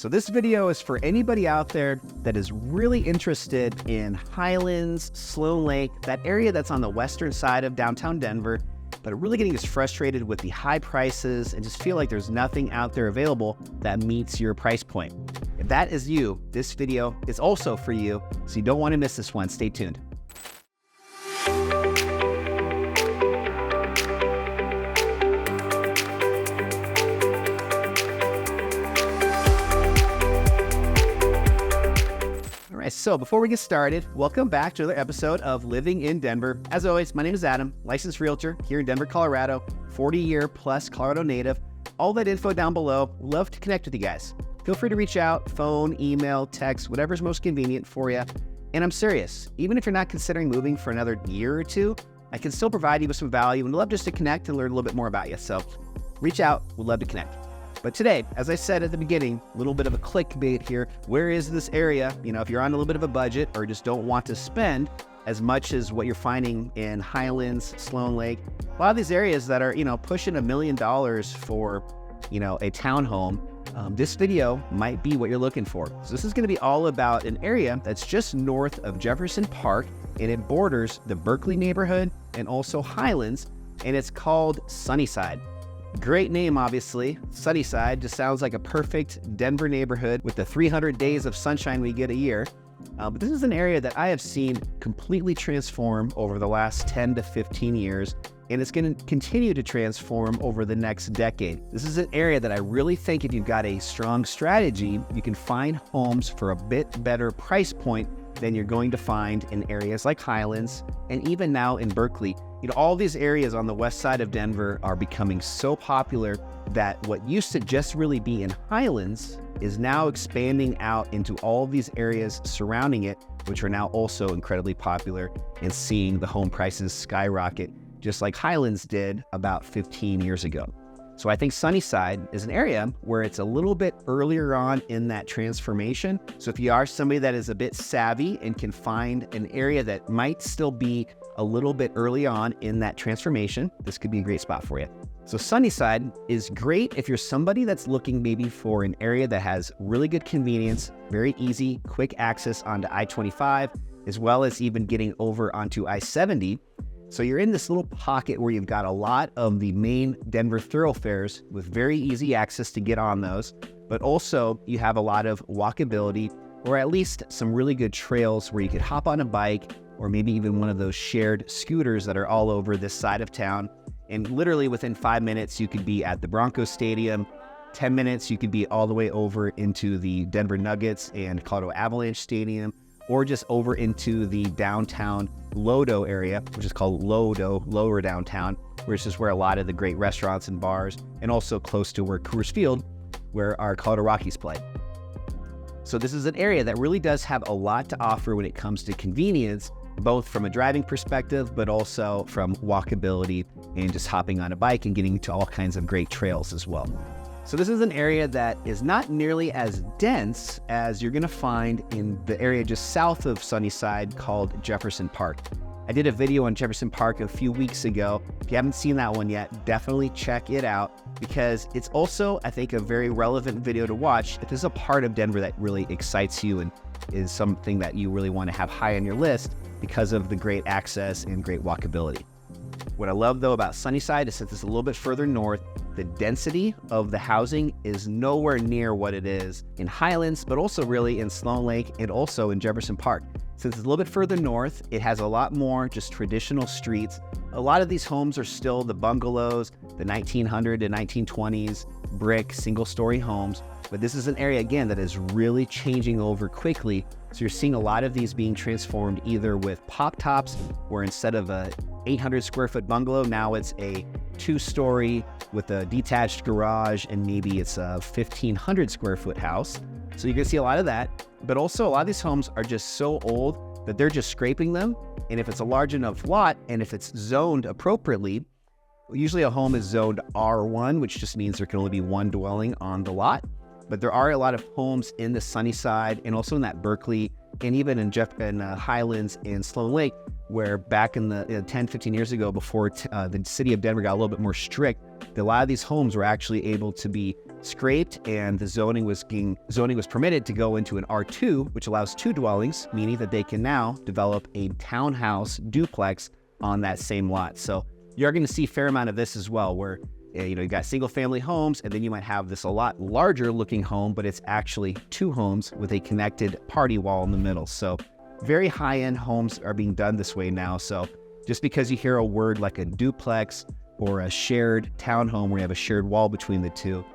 So this video is for anybody out there that is really interested in Highlands, Sloan Lake, that area that's on the western side of downtown Denver, but really getting just frustrated with the high prices and just feel like there's nothing out there available that meets your price point. If that is you, this video is also for you, so you don't want to miss this one. Stay tuned. So before we get started, welcome back to another episode of Living in Denver. As always, my name is Adam, licensed realtor here in Denver, Colorado, 40-year plus Colorado native. All that info down below. Love to connect with you guys. Feel free to reach out, phone, email, text, whatever's most convenient for you. And I'm serious, even if you're not considering moving for another year or two, I can still provide you with some value and love just to connect and learn a little bit more about you. So reach out, we'd love to connect. But today, as I said at the beginning, a little bit of a clickbait here. Where is this area? You know, if you're on a little bit of a budget or just don't want to spend as much as what you're finding in Highlands, Sloan Lake, a lot of these areas that are, pushing $1 million for, a townhome, this video might be what you're looking for. So this is going to be all about an area that's just north of Jefferson Park, and it borders the Berkeley neighborhood and also Highlands, and it's called Sunnyside. Great name, obviously. Sunnyside just sounds like a perfect Denver neighborhood with the 300 days of sunshine we get a year. But this is an area that I have seen completely transform over the last 10 to 15 years, and it's going to continue to transform over the next decade. This is an area that I really think if you've got a strong strategy, you can find homes for a bit better price point than you're going to find in areas like Highlands and even now in Berkeley. All these areas on the west side of Denver are becoming so popular that what used to just really be in Highlands is now expanding out into all of these areas surrounding it, which are now also incredibly popular and seeing the home prices skyrocket, just like Highlands did about 15 years ago. So I think Sunnyside is an area where it's a little bit earlier on in that transformation. So if you are somebody that is a bit savvy and can find an area that might still be a little bit early on in that transformation, this could be a great spot for you. So Sunnyside is great if you're somebody that's looking maybe for an area that has really good convenience, very easy, quick access onto I-25, as well as even getting over onto I-70. So you're in this little pocket where you've got a lot of the main Denver thoroughfares with very easy access to get on those, but also you have a lot of walkability or at least some really good trails where you could hop on a bike or maybe even one of those shared scooters that are all over this side of town. And literally within 5 minutes, you could be at the Broncos Stadium. 10 minutes, you could be all the way over into the Denver Nuggets and Colorado Avalanche Stadium, or just over into the downtown Lodo area, which is called Lodo, Lower Downtown, which is where a lot of the great restaurants and bars, and also close to where Coors Field, where our Colorado Rockies play. So this is an area that really does have a lot to offer when it comes to convenience, both from a driving perspective, but also from walkability and just hopping on a bike and getting to all kinds of great trails as well. So this is an area that is not nearly as dense as you're gonna find in the area just south of Sunnyside called Jefferson Park. I did a video on Jefferson Park a few weeks ago. If you haven't seen that one yet, definitely check it out because it's also, I think, a very relevant video to watch if there's a part of Denver that really excites you and is something that you really want to have high on your list because of the great access and great walkability. What I love though about Sunnyside is since it's a little bit further north, the density of the housing is nowhere near what it is in Highlands, but also really in Sloan Lake and also in Jefferson Park. Since it's a little bit further north, it has a lot more just traditional streets. A lot of these homes are still the bungalows, the 1900 to 1920s, brick, single-story homes. But this is an area, again, that is really changing over quickly. So you're seeing a lot of these being transformed either with pop tops, where instead of a 800 square foot bungalow, now it's a 2-story with a detached garage, and maybe it's a 1,500 square foot house. So you can see a lot of that, but also a lot of these homes are just so old that they're just scraping them. And if it's a large enough lot, and if it's zoned appropriately, usually a home is zoned R1, which just means there can only be one dwelling on the lot. But there are a lot of homes in the Sunnyside and also in that Berkeley and even in Highlands and Sloan Lake, where back in the 10, 15 years ago, before the city of Denver got a little bit more strict, a lot of these homes were actually able to be scraped, and the zoning was permitted to go into an R2, which allows 2 dwellings, meaning that they can now develop a townhouse duplex on that same lot. So you're going to see a fair amount of this as well, where you got single family homes, and then you might have this a lot larger looking home, but it's actually 2 homes with a connected party wall in the middle. So very high-end homes are being done this way now. So just because you hear a word like a duplex or a shared townhome where you have a shared wall between the two,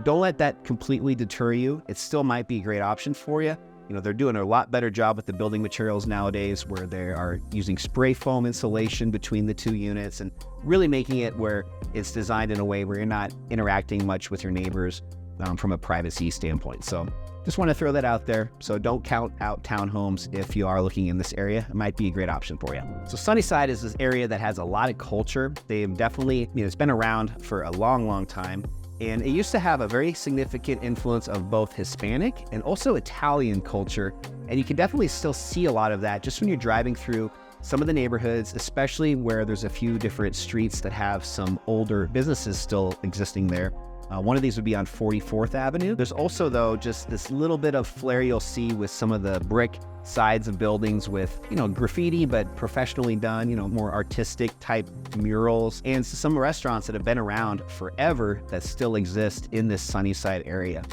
don't let that completely deter you. It still might be a great option for you. They're doing a lot better job with the building materials nowadays, where they are using spray foam insulation between the 2 units and really making it where it's designed in a way where you're not interacting much with your neighbors from a privacy standpoint. So just want to throw that out there. So don't count out townhomes if you are looking in this area. It might be a great option for you. So Sunnyside is this area that has a lot of culture. They've definitely, it's been around for a long, long time. And it used to have a very significant influence of both Hispanic and also Italian culture. And you can definitely still see a lot of that just when you're driving through some of the neighborhoods, especially where there's a few different streets that have some older businesses still existing there. One of these would be on 44th Avenue. There's also, though, just this little bit of flair you'll see with some of the brick sides of buildings with, graffiti, but professionally done, more artistic type murals, and some restaurants that have been around forever that still exist in this Sunnyside area.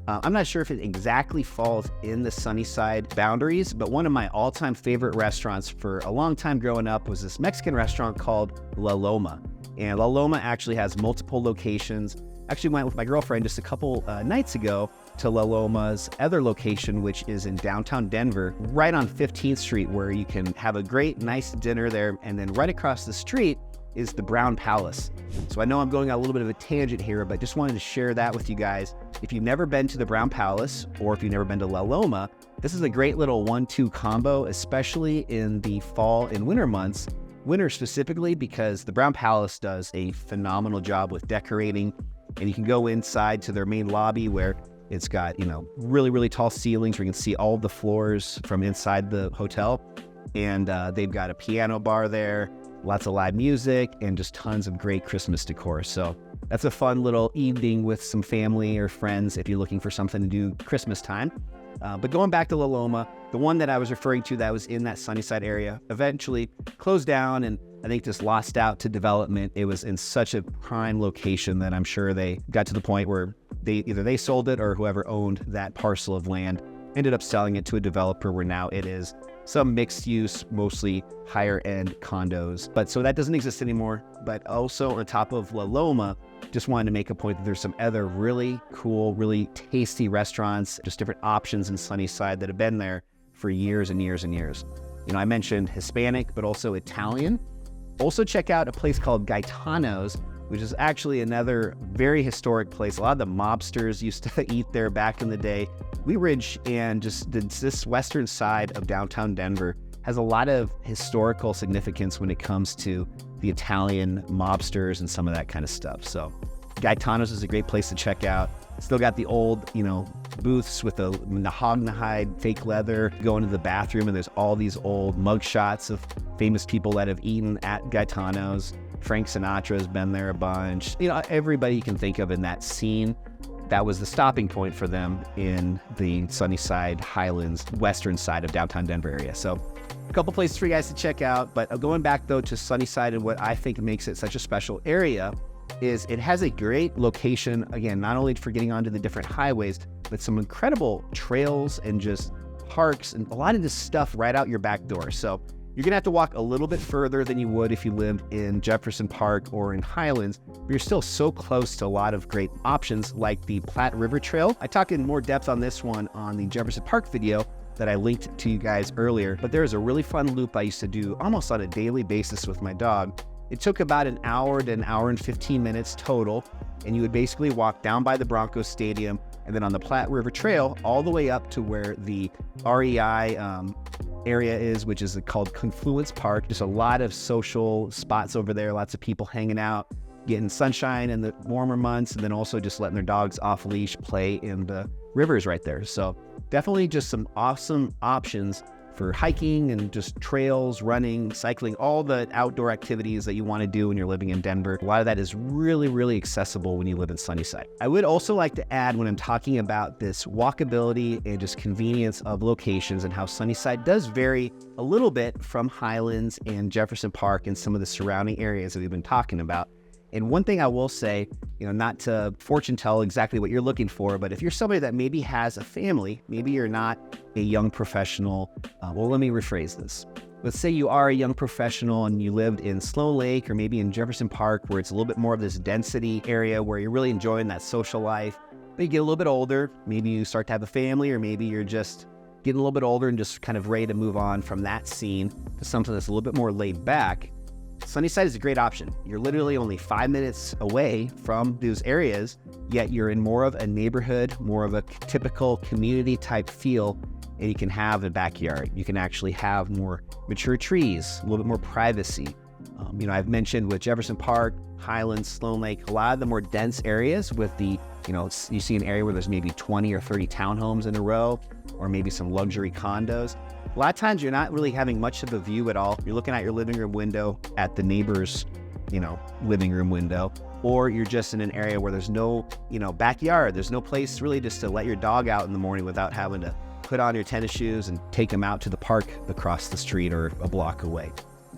I'm not sure if it exactly falls in the Sunnyside boundaries, but one of my all-time favorite restaurants for a long time growing up was this Mexican restaurant called La Loma. And La Loma actually has multiple locations. Actually went with my girlfriend just a couple nights ago to La Loma's other location, which is in downtown Denver, right on 15th Street, where you can have a great, nice dinner there. And then right across the street is the Brown Palace. So I know I'm going on a little bit of a tangent here, but just wanted to share that with you guys. If you've never been to the Brown Palace, or if you've never been to La Loma, this is a great little 1-2 combo, especially in the fall and winter months. Winter specifically, because the Brown Palace does a phenomenal job with decorating. And you can go inside to their main lobby where it's got, really, really tall ceilings where you can see all of the floors from inside the hotel. And they've got a piano bar there, lots of live music, and just tons of great Christmas decor. So that's a fun little evening with some family or friends if you're looking for something to do Christmas time. But going back to La Loma, the one that I was referring to that was in that Sunnyside area eventually closed down and I think just lost out to development. It was in such a prime location that I'm sure they got to the point where either they sold it or whoever owned that parcel of land ended up selling it to a developer where now it is some mixed use, mostly higher end condos. But so that doesn't exist anymore. But also on top of La Loma, just wanted to make a point that there's some other really cool, really tasty restaurants, just different options in Sunnyside that have been there for years and years and years. I mentioned Hispanic, but also Italian. Also check out a place called Gaetano's, which is actually another very historic place. A lot of the mobsters used to eat there back in the day. Wheat Ridge and just this western side of downtown Denver has a lot of historical significance when it comes to the Italian mobsters and some of that kind of stuff. So Gaetano's is a great place to check out. Still got the old, booths with the mahogany fake leather. Go into the bathroom and there's all these old mug shots of famous people that have eaten at Gaetano's. Frank Sinatra has been there a bunch. Everybody you can think of in that scene. That was the stopping point for them in the Sunnyside Highlands, western side of downtown Denver area. So a couple places for you guys to check out. But going back though to Sunnyside and what I think makes it such a special area is it has a great location, again, not only for getting onto the different highways, but some incredible trails and just parks and a lot of this stuff right out your back door. So you're gonna have to walk a little bit further than you would if you lived in Jefferson Park or in Highlands, but you're still so close to a lot of great options like the Platte River Trail. I talk in more depth on this one on the Jefferson Park video that I linked to you guys earlier, but there is a really fun loop I used to do almost on a daily basis with my dog. It took about an hour to an hour and 15 minutes total, and you would basically walk down by the Broncos Stadium and then on the Platte River Trail all the way up to where the REI area is, which is called Confluence Park. Just a lot of social spots over there, lots of people hanging out, getting sunshine in the warmer months, and then also just letting their dogs off leash play in the rivers right there. So definitely just some awesome options for hiking and just trails, running, cycling, all the outdoor activities that you want to do when you're living in Denver. A lot of that is really, really accessible when you live in Sunnyside. I would also like to add, when I'm talking about this walkability and just convenience of locations and how Sunnyside does vary a little bit from Highlands and Jefferson Park and some of the surrounding areas that we've been talking about. And one thing I will say, not to fortune tell exactly what you're looking for, but if you're somebody that maybe has a family, maybe you're not a young professional. Well, let me rephrase this. Let's say you are a young professional and you lived in Sloan Lake or maybe in Jefferson Park, where it's a little bit more of this density area where you're really enjoying that social life. But you get a little bit older, maybe you start to have a family, or maybe you're just getting a little bit older and just kind of ready to move on from that scene to something that's a little bit more laid back. Sunnyside is a great option. You're literally only 5 minutes away from those areas, yet you're in more of a neighborhood, more of a typical community type feel, and you can have a backyard. You can actually have more mature trees, a little bit more privacy. I've mentioned with Jefferson Park, Highlands, Sloan Lake, a lot of the more dense areas with the, you see an area where there's maybe 20 or 30 townhomes in a row, or maybe some luxury condos. A lot of times you're not really having much of a view at all. You're looking out your living room window at the neighbor's, living room window, or you're just in an area where there's no, backyard. There's no place really just to let your dog out in the morning without having to put on your tennis shoes and take them out to the park across the street or a block away.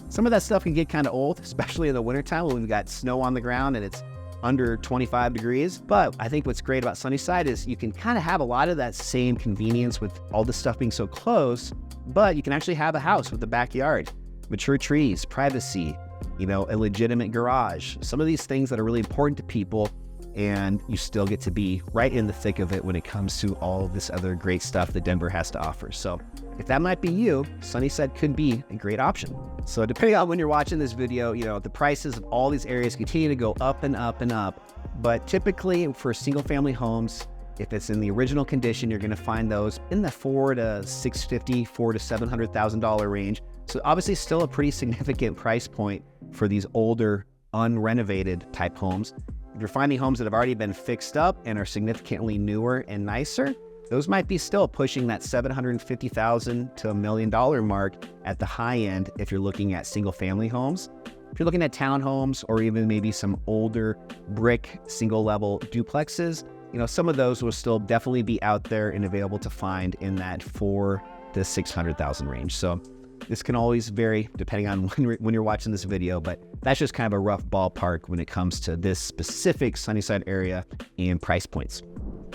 Some of that stuff can get kind of old, especially in the wintertime when we've got snow on the ground and it's under 25 degrees. But I think what's great about Sunnyside is you can kind of have a lot of that same convenience with all the stuff being so close, but you can actually have a house with a backyard, mature trees, privacy, a legitimate garage, some of these things that are really important to people, and you still get to be right in the thick of it when it comes to all this other great stuff that Denver has to offer. So if that might be you, Sunnyside could be a great option. So depending on when you're watching this video, the prices of all these areas continue to go up and up and up. But typically for single family homes, if it's in the original condition, you're going to find those in the $400,000 to $650,000, $400,000 to $700,000 range. So obviously still a pretty significant price point for these older, unrenovated type homes. If you're finding homes that have already been fixed up and are significantly newer and nicer, those might be still pushing that $750,000 to $1 million mark at the high end if you're looking at single family homes. If you're looking at townhomes or even maybe some older brick single level duplexes, some of those will still definitely be out there and available to find in that $400,000 to $600,000 range. So this can always vary depending on when you're watching this video, but that's just kind of a rough ballpark when it comes to this specific Sunnyside area and price points.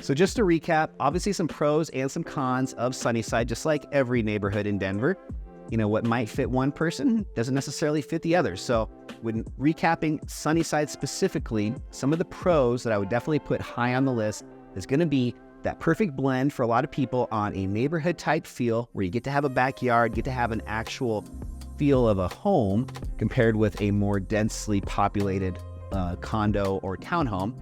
So just to recap, obviously some pros and some cons of Sunnyside, just like every neighborhood in Denver. What might fit one person doesn't necessarily fit the other. So when recapping Sunnyside specifically, some of the pros that I would definitely put high on the list is going to be that perfect blend for a lot of people on a neighborhood type feel where you get to have a backyard, get to have an actual feel of a home compared with a more densely populated condo or townhome.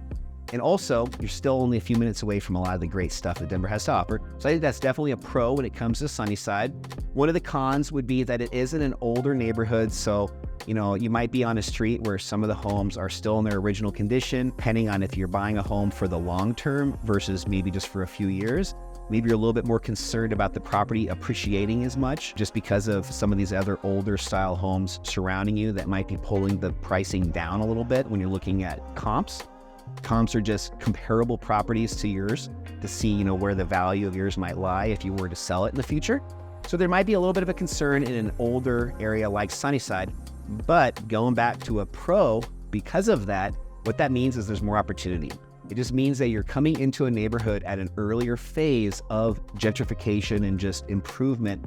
And also, you're still only a few minutes away from a lot of the great stuff that Denver has to offer. So I think that's definitely a pro when it comes to Sunnyside. One of the cons would be that it is in an older neighborhood. So, you might be on a street where some of the homes are still in their original condition, depending on if you're buying a home for the long term versus maybe just for a few years. Maybe you're a little bit more concerned about the property appreciating as much just because of some of these other older style homes surrounding you that might be pulling the pricing down a little bit when you're looking at comps. Comps are just comparable properties to yours to see, where the value of yours might lie if you were to sell it in the future. So there might be a little bit of a concern in an older area like Sunnyside, but going back to a pro, because of that, what that means is there's more opportunity. It just means that you're coming into a neighborhood at an earlier phase of gentrification and just improvement,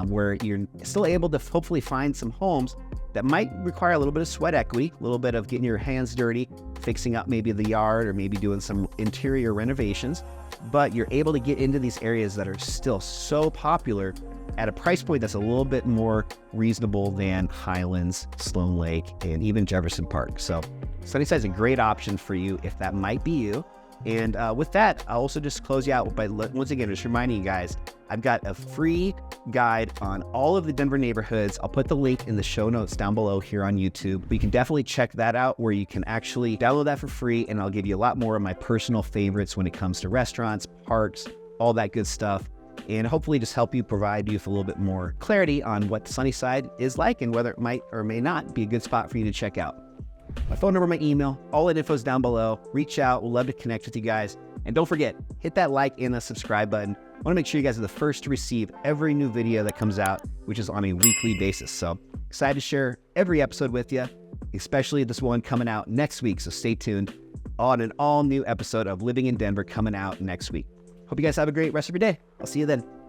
where you're still able to hopefully find some homes that might require a little bit of sweat equity, a little bit of getting your hands dirty, fixing up maybe the yard or maybe doing some interior renovations, but you're able to get into these areas that are still so popular at a price point that's a little bit more reasonable than Highlands, Sloan Lake, and even Jefferson Park. So Sunnyside is a great option for you if that might be you. And with that, I'll also just close you out by once again just reminding you guys, I've got a free guide on all of the Denver neighborhoods. I'll put the link in the show notes down below here on YouTube. But you can definitely check that out where you can actually download that for free, and I'll give you a lot more of my personal favorites when it comes to restaurants, parks, all that good stuff. and hopefully just help you provide you with a little bit more clarity on what Sunnyside is like and whether it might or may not be a good spot for you to check out. My phone number, my email, all that info is down below. Reach out. We'll love to connect with you guys. And don't forget, hit that like and the subscribe button. I want to make sure you guys are the first to receive every new video that comes out, which is on a weekly basis. So excited to share every episode with you, especially this one coming out next week. So stay tuned on an all new episode of Living in Denver coming out next week. Hope you guys have a great rest of your day. I'll see you then.